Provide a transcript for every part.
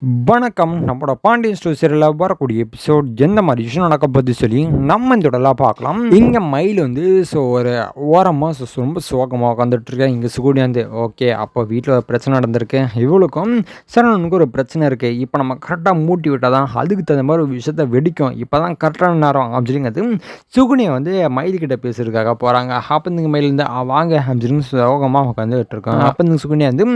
வணக்கம். நம்மளோட பாண்டியன் ஸ்டோர் சீரியல்ல வரக்கூடிய எபிசோட் எந்த மாதிரி விஷயம் நடக்க போகுது சொல்லி நம்ம இந்த தொடர்லாம் பார்க்கலாம். இங்க மயில் வந்து ஒரு ஓரமா ரொம்ப சோகமா உட்காந்துட்ருக்கேன். இங்க சுகுடி வந்து ஓகே அப்போ வீட்டில் ஒரு பிரச்சனை நடந்திருக்கு. இவளுக்கும் சரவணனுக்கும் ஒரு பிரச்சனை இருக்கு. இப்போ நம்ம கரெக்டாக மூட்டி விட்டால் தான் அதுக்கு தகுந்த மாதிரி ஒரு விஷயத்த வெடிக்கும். இப்போ தான் கரெக்டான நேரம் அப்படிங்கிறது சுகுனியை வந்து மயில்கிட்ட பேசுறதுக்காக போகிறாங்க. அப்போ இந்த மயிலேருந்து வாங்க அப்படின்னு சோகமாக உட்காந்துட்டு இருக்கோம். அப்போ இந்த சுகுனியா வந்து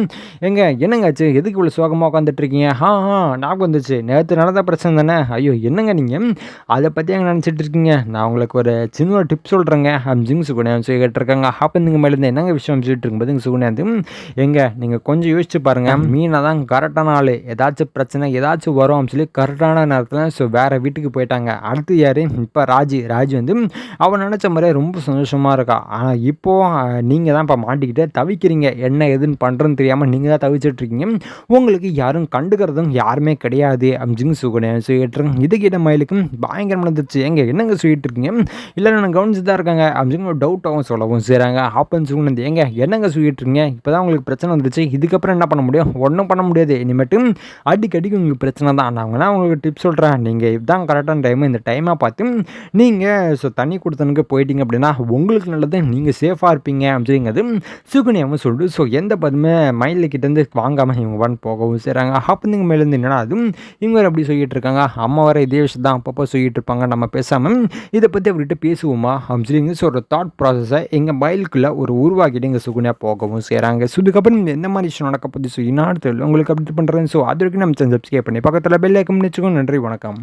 என்னங்காச்சு எதுக்கு இவ்வளோ சோகமாக உட்காந்துட்டு இருக்கீங்க? ஞாபகம் வந்துச்சு. நேத்து நடந்த பிரச்சனை தானே? ஐயோ! என்னங்க நீங்க? அத பத்தி ஏங்க நெனச்சிட்டு இருக்கீங்க? நான் உங்களுக்கு ஒரு சின்ன ஒரு டிப் சொல்றேங்க. அப்படின்னு சுகன்யா வந்து கேட்டுருக்காங்க. அப்ப நீங்க மேலருந்து என்னங்க விஷயம் சொல்லிட்டு இருக்கும்போது சுகன்யா வந்து, நீங்க கொஞ்சம் யோசிச்சு பாருங்க. மீனா தான் கரெக்டான ஆளு. ஏதாச்சும் பிரச்சனை, ஏதாச்சும் வரும் அப்படின்னு சொல்லி கரெக்டான நேரத்துல வேற வீட்டுக்கு போயிட்டாங்க. அடுத்து யாரு? இப்ப ராஜி. ராஜி வந்து அவ நெனச்ச மாரியே ரொம்ப சந்தோஷமா இருக்கா. ஆனா இப்போ நீங்க தான் இப்ப மாட்டிக்கிட்டு தவிக்கிறீங்க. என்ன ஏதுன்னு பண்றதுன்னு தெரியாம நீங்க தான் தவிச்சிட்டு இருக்கீங்க. உங்களுக்கு யாரும் கண்டுக்கிறதும் யாருமே கிடையாது அப்படின்னு சொல்லிட்டு இது கேட்ட மயிலுக்கும் பயங்கரமாக இருந்துச்சு. என்னங்க சொல்லிட்டு இருக்கீங்க? இல்லை நான் கவனிச்சு தான் இருக்காங்க அப்படின்னு ஒரு டவுட்டாகவும் சொல்லவும் செய்கிறாங்க. ஆப்பன் சுகுனது என்னங்க சொல்லிட்டு இருக்கீங்க? இப்போ தான் உங்களுக்கு பிரச்சனை வந்துச்சு. இதுக்கப்புறம் என்ன பண்ண முடியும்? ஒன்றும் பண்ண முடியாது. இனிமேட்டு அடிக்கடிக்கு உங்களுக்கு பிரச்சனை தான். நான் வேணா உங்களுக்கு டிப்ஸ் சொல்கிறேன். நீங்கள் இதுதான் கரெக்டான டைம். இந்த டைமாக பார்த்து நீங்கள் தண்ணி கொடுத்தனுக்கு போயிட்டீங்க அப்படின்னா உங்களுக்கு நல்லது. நீங்கள் சேஃபாக இருப்பீங்க அப்படிங்கிறது சுகுனியாவும் சொல்லிட்டு எந்த பதுமே மயிலுக்கிட்டேருந்து வாங்காமல் இவங்க போகவும் செய்கிறாங்க. அப்போ நீங்கள் மேலேருந்து என்னடா அது இவங்க வேறு அப்படி சொல்லிட்டு இருக்காங்க. அம்மா வர இதே விஷயம் தான் அப்பப்போ சொல்லிட்டு இருப்பாங்க. நம்ம பேசாமல் இதை பற்றி அவர்கிட்ட பேசுவோமா அப்படின்னு சொல்லி ஒரு தாட் ப்ராசஸை எங்கள் மயிலுக்குள்ளே ஒரு உருவாக்கிட்டு எங்கள் சுகுனியா போகவும் செய்கிறாங்க. இதுக்கப்புறம் எந்த மாதிரி விஷயம் நடக்க போகுது இன்னும் தெரியல உங்களுக்கு அப்படி பண்ணுறேன். அது வரைக்கும் நம்ம சப்ஸ்கிரைப் பண்ணி பக்கத்தில் பெல் ஐக்கன் வச்சுக்கோங்க. நன்றி, வணக்கம்.